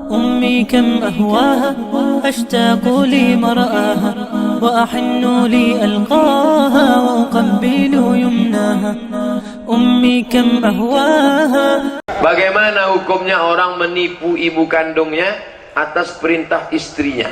أمي كم أهواها أشتاق لمرآها وأحن لألقاها وأقبل يمناها أمي كم أهواها. Bagaimana hukumnya orang menipu ibu kandungnya atas perintah istrinya?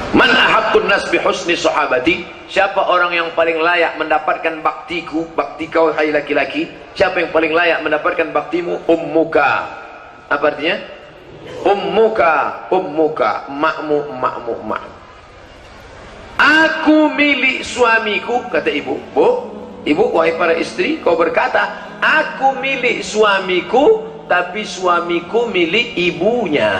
Man ahabbun nas bi husni sahabati, siapa orang yang paling layak mendapatkan baktiku, bakti kau hai laki-laki? Siapa yang paling layak mendapatkan baktimu? Ummuka. Apa artinya? Ummuka, ummuka, emakmu, emakmu, emakmu. Aku milik suamiku, kata ibu. Bu, ibu, wahai para istri, kau berkata, aku milik suamiku, tapi suamiku milik ibunya.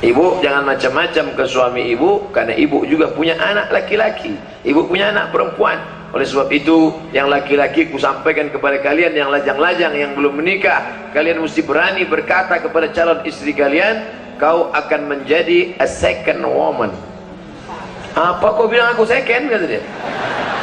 Ibu jangan macam-macam ke suami ibu, karena ibu juga punya anak laki-laki, ibu punya anak perempuan. Oleh sebab itu, yang laki-laki ku sampaikan kepada kalian yang lajang-lajang, yang belum menikah, kalian mesti berani berkata kepada calon istri kalian, kau akan menjadi a second woman. Apa kau bilang aku second, kata dia.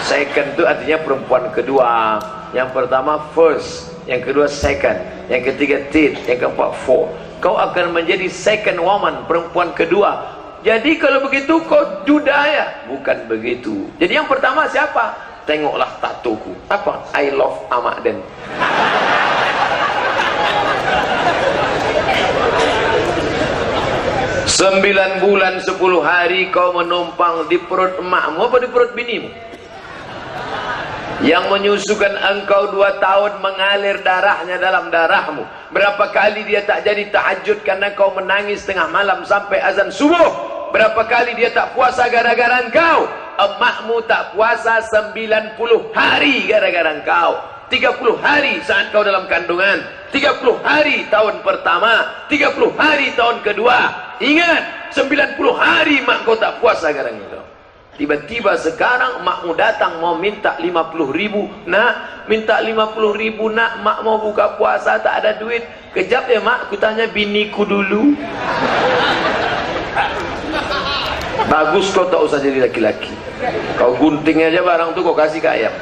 Second itu artinya perempuan kedua. Yang pertama first, yang kedua second, yang ketiga third, yang keempat fourth. Kau akan menjadi second woman, perempuan kedua. Jadi kalau begitu kau duda ya? Bukan begitu. Jadi yang pertama siapa? Tengoklah tatoku. Apa? I love Amaden. Sembilan bulan 10 hari kau menumpang di perut emakmu apa di perut binimu? Yang menyusukan engkau 2 tahun mengalir darahnya dalam darahmu. Berapa kali dia tak jadi tahajud karena kau menangis tengah malam sampai azan subuh? Berapa kali dia tak puasa gara-gara engkau? Emakmu tak puasa 90 hari gara-gara engkau. 30 hari saat kau dalam kandungan, 30 hari tahun pertama, 30 hari tahun kedua. Ingat, 90 hari mak kau tak puasa gara-gara engkau. Tiba-tiba sekarang makmu datang mau minta 50.000. Nak, minta 50.000 nak, mak mau buka puasa tak ada duit. Kejap ya mak, ku tanya biniku dulu. Bagus kau tak usah jadi laki-laki. Kau gunting aja barang tuh kau kasih ke ayam.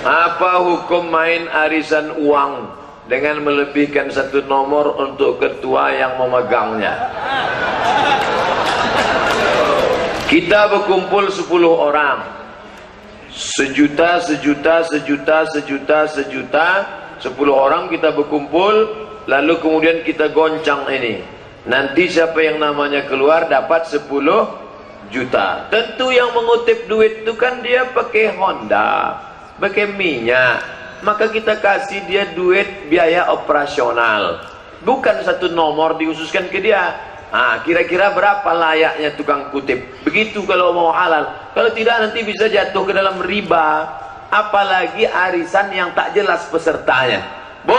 Apa hukum main arisan uang dengan melebihkan 1 nomor untuk ketua yang memegangnya? Kita berkumpul 10 orang, sejuta, 10 orang kita berkumpul, lalu kemudian kita goncang ini. Nanti siapa yang namanya keluar dapat 10 juta. Tentu yang mengutip duit itu kan dia pakai Honda, pakai minyak, maka kita kasih dia duit biaya operasional, bukan 1 nomor dihususkan ke dia. Kira-kira berapa layaknya tukang kutip? Begitu kalau mau halal. Kalau tidak nanti bisa jatuh ke dalam riba. Apalagi arisan yang tak jelas pesertanya. Bu,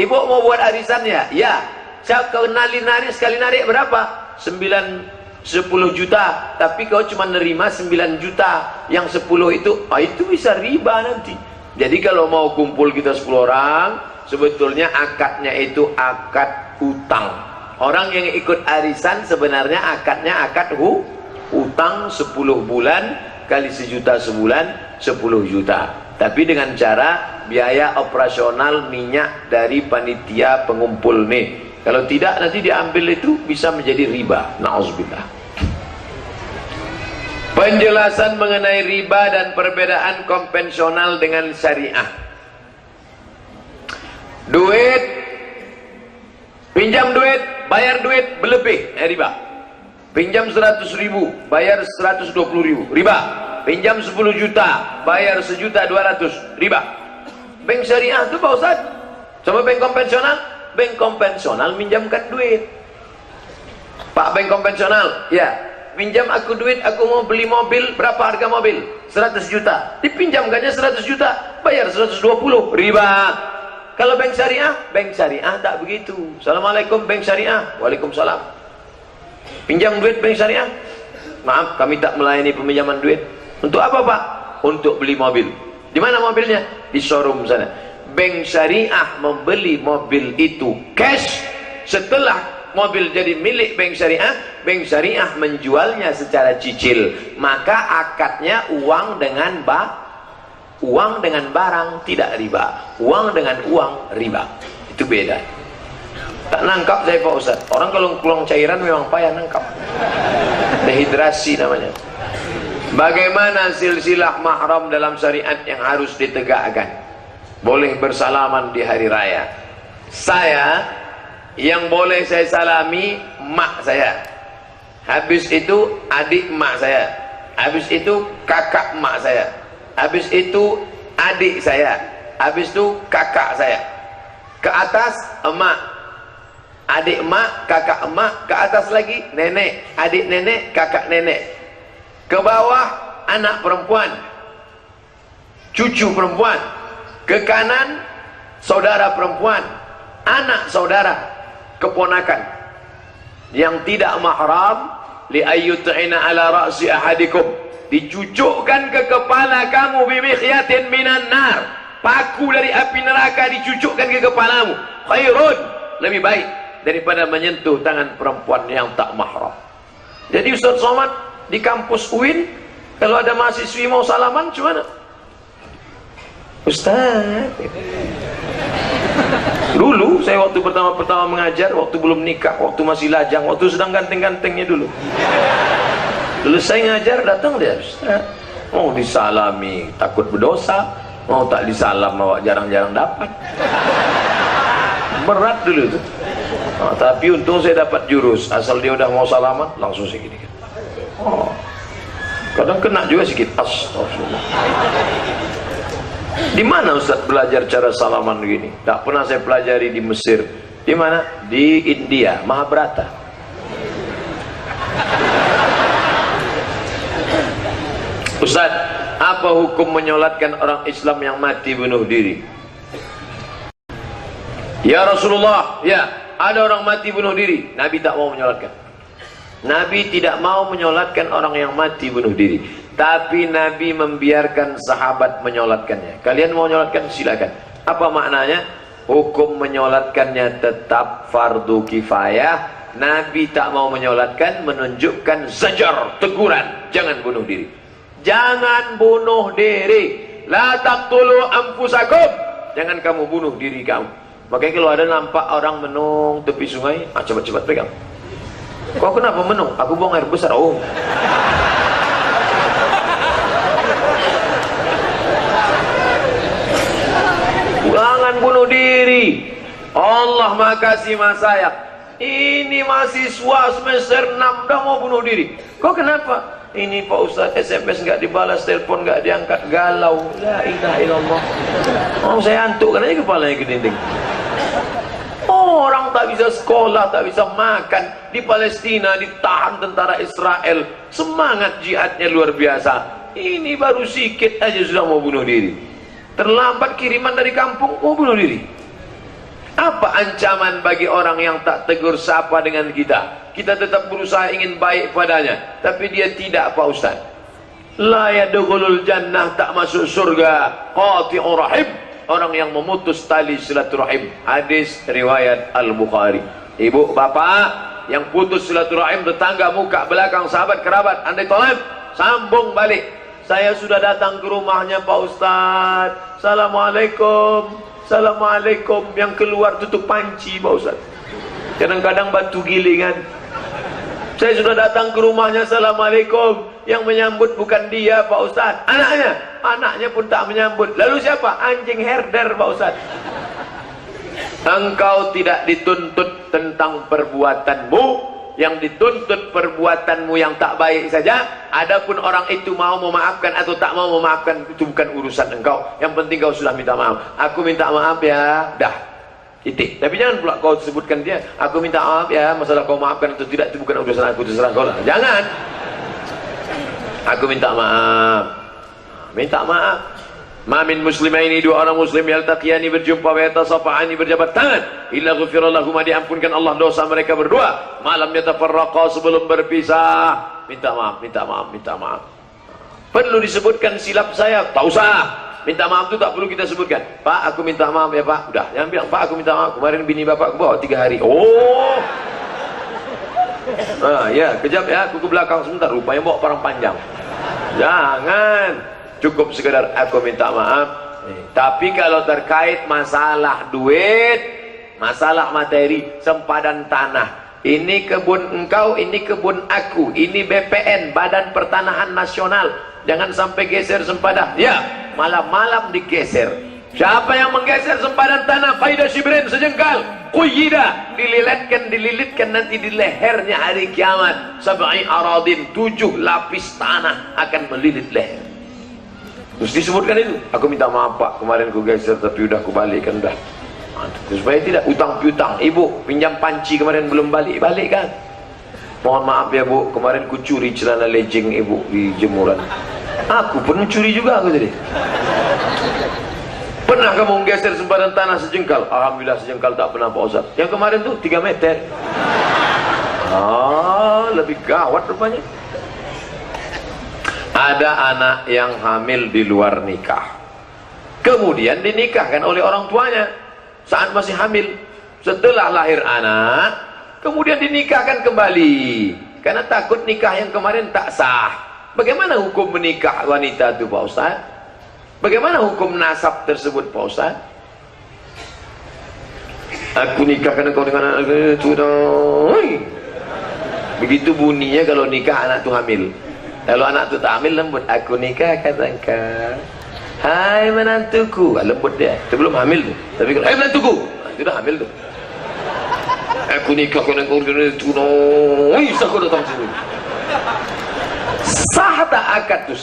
ibu mau buat arisannya? Ya. Saya kau nari sekali narik berapa? 10 juta, tapi kau cuma nerima 9 juta, yang 10 itu bisa riba nanti. Jadi kalau mau kumpul kita 10 orang, sebetulnya akadnya itu akad utang. Orang yang ikut arisan sebenarnya akadnya akad utang 10 bulan kali 1 juta sebulan 10 juta. Tapi dengan cara biaya operasional minyak dari panitia pengumpul nih. Kalau tidak nanti diambil itu bisa menjadi riba. Na'udzubillah. Penjelasan mengenai riba dan perbedaan konvensional dengan syariah. Duit, pinjam duit, bayar duit berlebih, riba. Pinjam 100.000, bayar 120.000, riba. Pinjam 10 juta, bayar 1.200.000, riba. Bank syariah itu Pak Ustaz. Coba bank konvensional. Bank konvensional minjamkan duit. Pak, bank konvensional, ya, pinjam aku duit, aku mau beli mobil, berapa harga mobil? 100 juta. Dipinjamkannya 100 juta, bayar 120, riba. Kalau bank syariah tak begitu. Assalamualaikum bank syariah. Waalaikumsalam. Pinjam duit bank syariah. Maaf, kami tak melayani peminjaman duit. Untuk apa Pak? Untuk beli mobil. Di mana mobilnya? Di showroom sana. Bank syariah membeli mobil itu cash setelah mobil jadi milik bank syariah menjualnya secara cicil, maka akadnya uang dengan barang tidak riba, uang dengan uang riba, itu beda. Tak nangkap saya Pak Ustaz, orang kalau keluang cairan memang payah nangkap, dehidrasi namanya. Bagaimana silsilah mahram dalam syariat yang harus ditegakkan? Boleh bersalaman di hari raya. Saya yang boleh saya salami mak saya, habis itu adik mak saya, habis itu kakak mak saya, habis itu adik saya, habis itu kakak saya, ke atas emak, adik emak, kakak emak, ke atas lagi nenek, adik nenek, kakak nenek, ke bawah anak perempuan, cucu perempuan, ke kanan saudara perempuan, anak saudara, keponakan. Yang tidak mahram li ayyut'ina ala ra'si ahadikum, dicucukkan ke kepala kamu bimikhiyatin minan nar, paku dari api neraka dicucukkan ke kepalamu, khairun, lebih baik daripada menyentuh tangan perempuan yang tak mahram. Jadi Ustaz Somad di kampus UIN kalau ada mahasiswi mau salaman gimana? Ustaz, dulu saya waktu pertama mengajar, waktu belum nikah, waktu masih lajang, waktu sedang ganteng-gantengnya dulu saya ngajar, datang dia, Ustaz, mau disalami takut berdosa, mau tak disalam awak jarang-jarang dapat, berat dulu itu. Tapi untung saya dapat jurus, asal dia udah mau salaman langsung segini. Kadang kena juga sedikit, astagfirullah. Di mana Ustaz belajar cara salaman begini? Tak pernah saya pelajari di Mesir. Di mana? Di India, Mahabharata. Ustaz, apa hukum menyolatkan orang Islam yang mati bunuh diri? Ya Rasulullah, ya, ada orang mati bunuh diri, Nabi tak mau menyolatkan. Nabi tidak mau menyolatkan orang yang mati bunuh diri, tapi Nabi membiarkan sahabat menyolatkannya. Kalian mau menyolatkan silakan. Apa maknanya? Hukum menyolatkannya tetap fardu kifayah. Nabi tak mau menyolatkan, menunjukkan zajar, teguran, jangan bunuh diri. Jangan bunuh diri. La taqtulu anfusakum. Jangan kamu bunuh diri kamu. Makanya kalau ada nampak orang menung tepi sungai, cepat-cepat pegang. Kau kenapa menung? Aku buang air besar. Oh. Jangan bunuh diri. Allah Maha Kasih Maha Sayang. Ini mahasiswa semester 6 dah mau bunuh diri. Kau kenapa? Ini Pak Ustaz, SMS nggak dibalas, telepon nggak diangkat, galau. La ilaha illallah. Oh, saya antuk kan aja kepalanya ke dinding. Oh, orang tak bisa sekolah, tak bisa makan. Di Palestina ditahan tentara Israel. Semangat jihadnya luar biasa. Ini baru sikit aja sudah mau bunuh diri. Terlambat kiriman dari kampung, mau bunuh diri. Apa ancaman bagi orang yang tak tegur sapa dengan kita? Kita tetap berusaha ingin baik padanya, tapi dia tidak, Pak Ustaz. La yadkhulul jannah, tak masuk surga qati'ur rahim, orang yang memutus tali silaturahim. Hadis riwayat Al-Bukhari. Ibu, bapak yang putus silaturahim, tetangga, muka, belakang, sahabat, kerabat, andai tolak, sambung balik. Saya sudah datang ke rumahnya Pak Ustaz. Assalamualaikum. Assalamualaikum. Yang keluar tutup panci Pak Ustaz. Kadang-kadang batu gilingan. Saya sudah datang ke rumahnya. Assalamualaikum. Yang menyambut bukan dia Pak Ustaz, anaknya. Anaknya pun tak menyambut. Lalu siapa? Anjing herder Pak Ustaz. Engkau tidak dituntut tentang perbuatanmu, yang dituntut perbuatanmu yang tak baik saja. Adapun orang itu mau memaafkan atau tak mau memaafkan, itu bukan urusan engkau. Yang penting kau sudah minta maaf. Aku minta maaf ya, dah, titik. Tapi jangan pula kau sebutkan dia, aku minta maaf ya, masalah kau maafkan atau tidak itu bukan urusan aku, terserah kau lah. Jangan. Aku minta maaf. Minta maaf. Ma min muslimaini, dua orang muslim yaltaqiyani, berjumpa, wa yatasafahani, berjabat tangan, illa ghufira lahuma, diampunkan Allah dosa mereka berdua, malam yatafarraqa, sebelum berpisah. Minta maaf, minta maaf, minta maaf. Perlu disebutkan silap saya? Tak usah. Minta maaf itu tak perlu kita sebutkan. Pak, aku minta maaf ya Pak. Udah, jangan bilang Pak, aku minta maaf, kemarin bini bapak aku bawa 3 hari. Oh, Ya, kejap ya, aku ke belakang sebentar. Rupanya bawa parang panjang. Jangan. Cukup sekadar aku minta maaf. Tapi kalau terkait masalah duit, masalah materi, sempadan tanah, ini kebun engkau, ini kebun aku, ini BPN, Badan Pertanahan Nasional, jangan sampai geser sempadan. Ya, malam-malam digeser. Siapa yang menggeser sempadan tanah faidah shibrin sejengkal, quyida, dililitkan nanti di lehernya hari kiamat. Sab'i aradin, 7 lapis tanah akan melilit leher. Terus disebutkan itu, aku minta maaf Pak, kemarin ku geser tapi udah ku balikkan dah. Supaya tidak utang piutang. Ibu pinjam panci kemarin belum balik kan. Mohon maaf ya Bu, kemarin ku curi celana legging ibu di jemuran. Aku pun mencuri juga aku tadi. Pernah kamu geser sempadan tanah sejengkal? Alhamdulillah sejengkal tak pernah Pak Ustaz. Yang kemarin tuh 3 meter. Lebih gawat rupanya. Ada anak yang hamil di luar nikah, kemudian dinikahkan oleh orang tuanya saat masih hamil. Setelah lahir anak, kemudian dinikahkan kembali karena takut nikah yang kemarin tak sah. Bagaimana hukum menikah wanita itu Pak Ustaz? Bagaimana hukum nasab tersebut Pak Ustaz? Aku nikahkan kau dengan anak itu. Begitu bunyinya kalau nikah anak itu hamil. Kalau anak itu tak hamil lembut. Aku nikahkan engkau, hai menantuku. Lembut dia. Itu belum hamil tuh. Tapi kalau hai menantuku, itu dah hamil tuh. Aku nikahkan engkau dengan itu. Aku datang sini. Sah tak akad tuh?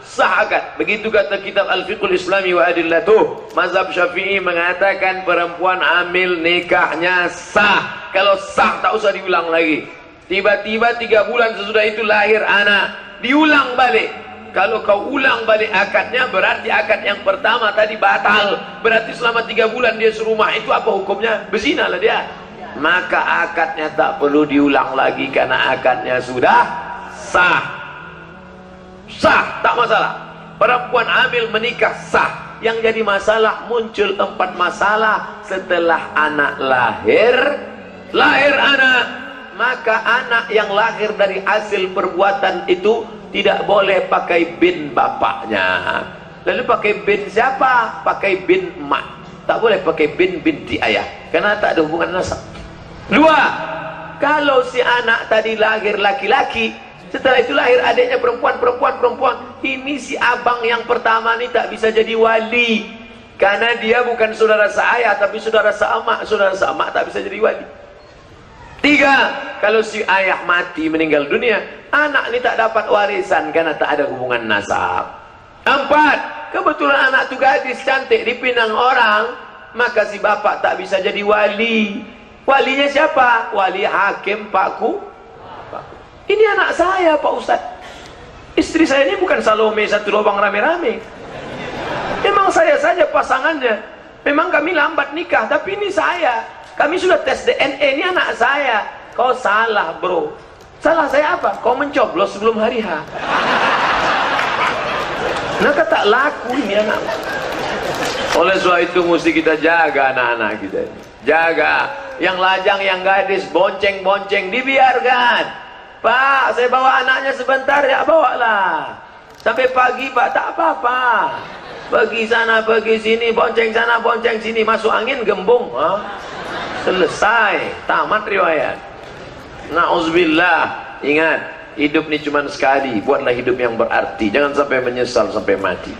Sah akad. Begitu kata kitab Al-Fiqhul Islami wa Adillatuh. Mazhab Syafi'i mengatakan perempuan hamil nikahnya sah. Kalau sah tak usah diulang lagi. Tiba-tiba 3 bulan sesudah itu lahir anak, diulang balik. Kalau kau ulang balik akadnya, berarti akad yang pertama tadi batal. Berarti selama 3 bulan dia serumah, itu apa hukumnya? Berzina lah dia. Maka akadnya tak perlu diulang lagi karena akadnya sudah sah. Sah, tak masalah. Perempuan hamil menikah sah. Yang jadi masalah, muncul 4 masalah setelah anak lahir. Lahir anak, maka anak yang lahir dari hasil perbuatan itu tidak boleh pakai bin bapaknya. Lalu pakai bin siapa? Pakai bin emak. Tak boleh pakai bin binti ayah, karena tak ada hubungan nasab. 2, kalau si anak tadi lahir laki-laki, setelah itu lahir adiknya perempuan. Ini si abang yang pertama ini tak bisa jadi wali, karena dia bukan saudara seayah tapi saudara seemak. Saudara seemak tak bisa jadi wali. 3, kalau si ayah mati meninggal dunia, anak ini tak dapat warisan karena tak ada hubungan nasab. 4, kebetulan anak itu gadis cantik dipinang orang, maka si bapak tak bisa jadi wali. Walinya siapa? Wali hakim Pakku. Ini anak saya Pak Ustaz. Istri saya ini bukan Salome satu lubang rame-rame. Memang saya saja pasangannya. Memang kami lambat nikah, tapi ini saya. Kami sudah tes DNA, ini anak saya. Kau salah bro. Salah saya apa? Kau mencoblos sebelum hari H. Nah, tak laku ini anak. Oleh sebab itu mesti kita jaga anak-anak kita. Jaga. Yang lajang, yang gadis, bonceng-bonceng, dibiarkan. Pak, saya bawa anaknya sebentar ya, bawalah. Sampai pagi Pak, tak apa-apa. Pergi sana, pergi sini, bonceng sana, bonceng sini. Masuk angin, gembung. Selesai, tamat riwayat. Na'udzubillah. Ingat, hidup ini cuma sekali. Buatlah hidup yang berarti. Jangan sampai menyesal sampai mati.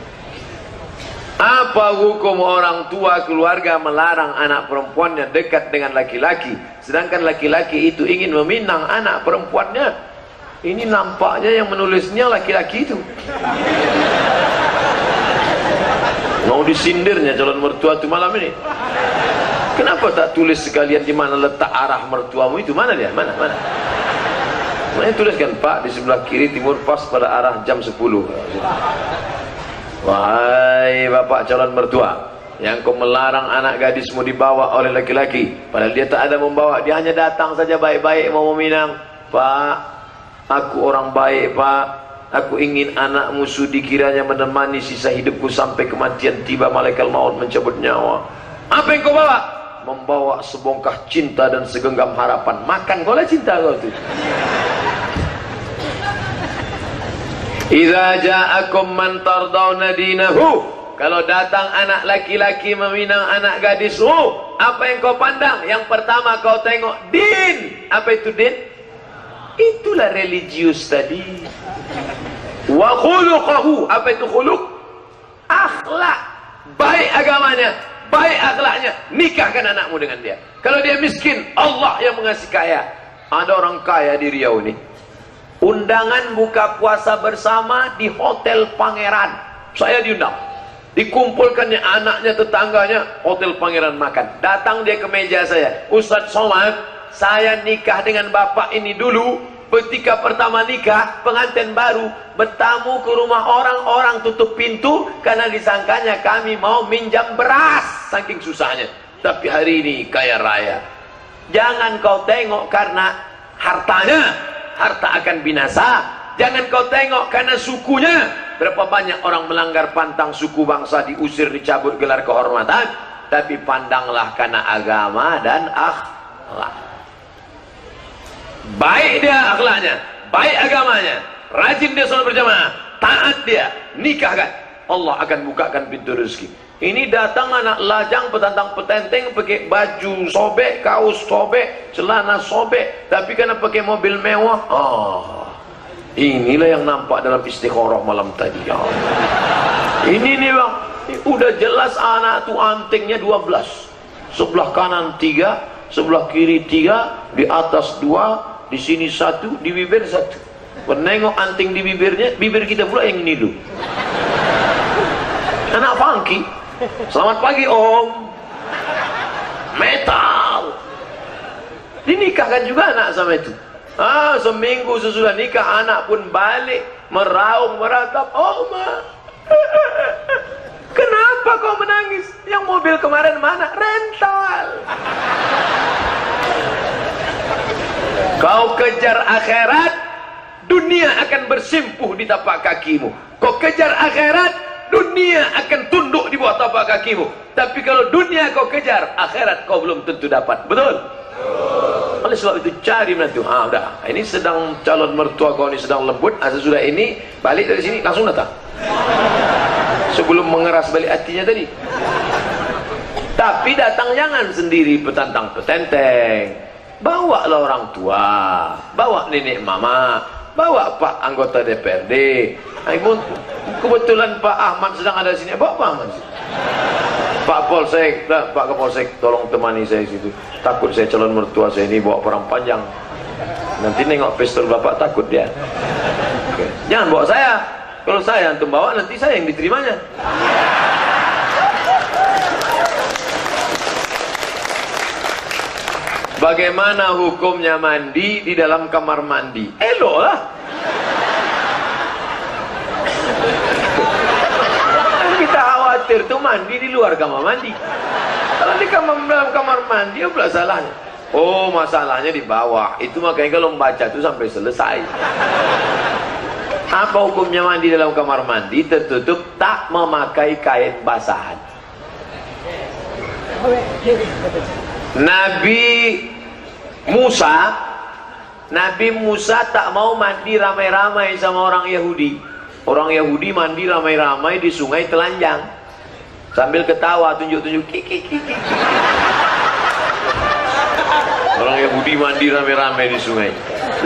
Apa hukum orang tua keluarga melarang anak perempuannya dekat dengan laki-laki, sedangkan laki-laki itu ingin meminang anak perempuannya? Ini nampaknya yang menulisnya laki-laki itu. Mau disindirnya calon mertua itu malam ini. Kenapa tak tulis sekalian di mana letak arah mertuamu itu? Mana dia? Mana? Makanya tuliskan Pak di sebelah kiri timur pas pada arah jam 10. Wahai bapak calon mertua, yang kau melarang anak gadismu dibawa oleh laki-laki, padahal dia tak ada membawa, dia hanya datang saja baik-baik mau meminang. Pak, aku orang baik Pak. Aku ingin anakmu sudi kiranya menemani sisa hidupku sampai kematian tiba malaikat maut mencabut nyawa. Apa yang kau bawa? membawa sebongkah cinta dan segenggam harapan. Makan kau lah cinta kau tu. Idza ja'akum man tardawna dinahu, kalau datang anak laki-laki meminang anak gadis, apa yang kau pandang? Yang pertama kau tengok din. Apa itu din? Itulah religius tadi. Wa khuluquhu, apa itu khuluq? Akhlak. Baik agamanya, baik akhlaknya, nikahkan anakmu dengan dia. Kalau dia miskin, Allah yang mengasih kaya. Ada orang kaya di Riau ini, undangan buka puasa bersama di Hotel Pangeran. Saya diundang. Dikumpulkannya anaknya, tetangganya, Hotel Pangeran makan. Datang dia ke meja saya, Ustadz Somad, saya nikah dengan bapak ini dulu. Ketika pertama nikah, pengantin baru bertamu ke rumah orang tutup pintu karena disangkanya kami mau minjam beras, saking susahnya. Tapi hari ini kaya raya. Jangan kau tengok karena hartanya, harta akan binasa. Jangan kau tengok karena sukunya. Berapa banyak orang melanggar pantang suku bangsa, diusir, dicabut gelar kehormatan. Tapi pandanglah karena agama dan akhlak. Baik dia akhlaknya, baik agamanya, rajin dia sholat berjamaah, taat dia, nikahkan, Allah akan bukakan pintu rezeki. Ini datang anak lajang, petantang petenteng, pakai baju sobek, kaos sobek, celana sobek, tapi karena pakai mobil mewah. Inilah yang nampak dalam istikharah malam tadi. Ya Allah. Ini nih bang, ini udah jelas anak tuh antingnya 12, sebelah kanan 3, sebelah kiri 3, di atas 2, di sini 1, di bibir 1. Penengok anting di bibirnya, bibir kita pula yang ini dulu. Anak funky. Selamat pagi om. Metal. Dinikahkan juga anak sama itu. Seminggu sesudah nikah anak pun balik meraung meratap, Oma, kenapa kau menangis? Yang mobil kemarin mana? Rental. Kau kejar akhirat, dunia akan bersimpuh di tapak kakimu. Kau kejar akhirat, dunia akan tunduk di bawah tapak kakimu. Tapi kalau dunia kau kejar, akhirat kau belum tentu dapat. Betul? Oleh sebab itu cari menantu. Udah, ini sedang calon mertua kau ini sedang lembut. Sesudah ini balik dari sini langsung datang. Sebelum mengeras balik hatinya tadi. Tapi datang jangan sendiri petantang petenteng. Bawalah orang tua, bawa nenek mama, bawa Pak anggota DPRD. Kebetulan Pak Ahmad sedang ada di sini. Bawa Pak Ahmad. Pak Polsek, Pak Kapolsek, tolong temani saya situ. Takut saya calon mertua saya ini bawa perang panjang. Nanti nengok pistol bapak takut dia. Oke. Jangan bawa saya. Kalau saya antum bawa nanti saya yang diterimanya. Bagaimana hukumnya mandi di dalam kamar mandi? Elok lah. Kita khawatir tuh mandi di luar kamar mandi. Kalau di dalam kamar mandi, apa salahnya? Oh, masalahnya di bawah. Itu makanya kalau membaca itu sampai selesai. Apa hukumnya mandi dalam kamar mandi? Tertutup, tak memakai kain basahan. Nabi Musa tak mau mandi ramai-ramai sama orang Yahudi. Orang Yahudi mandi ramai-ramai di sungai telanjang sambil ketawa tunjuk-tunjuk kiki. Orang Yahudi mandi ramai-ramai di sungai.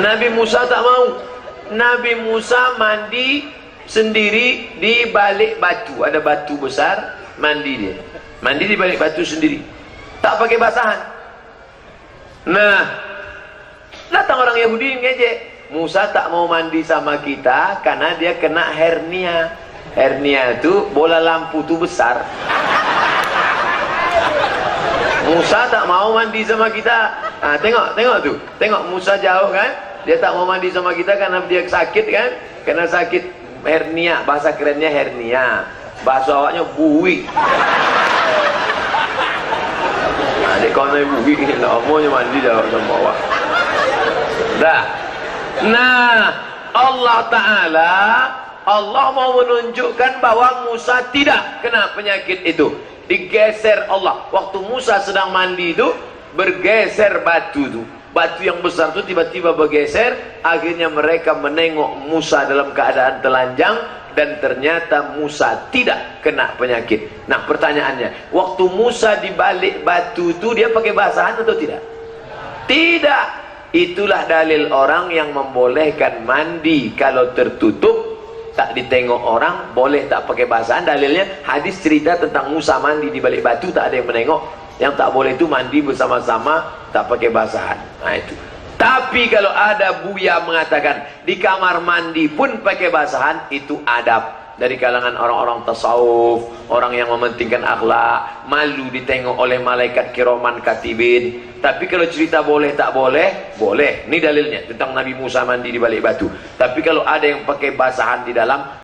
Nabi Musa tak mau. Nabi Musa mandi sendiri di balik batu. Ada batu besar, mandi dia. Mandi di balik batu sendiri. Tak pakai basahan. Nah, datang orang Yahudi ngejek. Musa tak mau mandi sama kita karena dia kena hernia. Hernia itu bola lampu tuh besar. Musa tak mau mandi sama kita. Tengok tuh. Tengok Musa jauh kan? Dia tak mau mandi sama kita karena dia sakit kan? Karena sakit hernia. Bahasa kerennya hernia. Bahasa awaknya buih. Adik kau naik buih ni lah, omongnya mandi dah sama awak. Dah. Nah, Allah Ta'ala, Allah mau menunjukkan bahwa Musa tidak kena penyakit itu. digeser Allah. Waktu Musa sedang mandi itu bergeser batu itu. Batu yang besar itu tiba-tiba bergeser. Akhirnya mereka menengok Musa dalam keadaan telanjang, dan ternyata Musa tidak kena penyakit. Nah pertanyaannya, waktu Musa dibalik batu itu dia pakai basahan atau tidak? Tidak. Itulah dalil orang yang membolehkan mandi kalau tertutup, tak ditengok orang, boleh tak pakai basahan. Dalilnya hadis cerita tentang Musa mandi di balik batu, tak ada yang menengok. Yang tak boleh itu mandi bersama-sama, tak pakai basahan. Nah itu. Tapi kalau ada Buya mengatakan di kamar mandi pun pakai basahan, itu adab dari kalangan orang-orang tasawuf, orang yang mementingkan akhlak, malu ditengok oleh malaikat kiraman katibin. Tapi kalau cerita boleh tak boleh, boleh. Ini dalilnya tentang Nabi Musa mandi di balik batu. Tapi kalau ada yang pakai basahan di dalam,